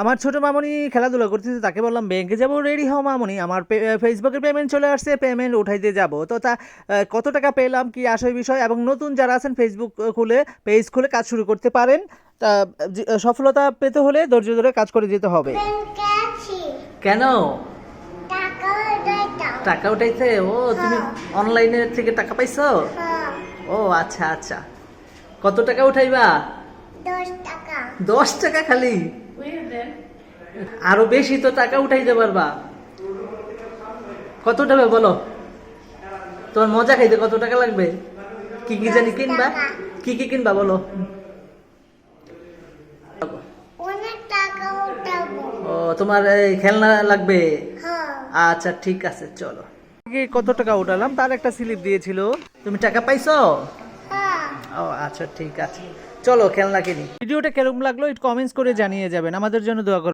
আমার ছোট মামনি খেলাধুলা করতেছে, তাকে বললাম ব্যাংকে যাব, রেডি হও মামনি, আমার ফেসবুকের পেমেন্ট চলে আসছে, পেমেন্ট উঠাইতে যাব। তো তা কত টাকা পেলাম কি আসল বিষয়, এবং নতুন যারা আছেন ফেসবুক খুলে পেজ খুলে কাজ শুরু করতে পারেন। তা সফলতা পেতে হলে ধৈর্য ধরে কাজ করে যেতে হবে। ব্যাংকে আছি। কেন? টাকা উঠাইতাম। টাকা উঠাইছে? ও, তুমি হ্যাঁ। অনলাইনে থেকে টাকা পাইছো? হ্যাঁ, ও আচ্ছা আচ্ছা। কত টাকা উঠাইবা? 10 টাকা। 10 টাকা খালি? আরো বেশি তো টাকা উঠাইতে পারবা। কত উঠাবে বলো? তোমার মজা খাইতে কত টাকা লাগবে? কি কি জানি 10 কিনবা? টাকা। কি কি কিনবা বলো? অনেক টাকা উঠাবো। ও, তোমার এই খেলনা লাগবে? হ্যাঁ। আচ্ছা ঠিক আছে, চলো। কত টাকা উঠালাম তার একটা স্লিপ দিয়েছিল। তুমি টাকা পাইছো? হ্যাঁ। ও আচ্ছা ঠিক আছে, চলো খেলনা কিনি। ভিডিওটা কেরকম লাগলো একটু কমেন্টস করে জানিয়ে যাবেন, আমাদের জন্য দোয়া করবেন।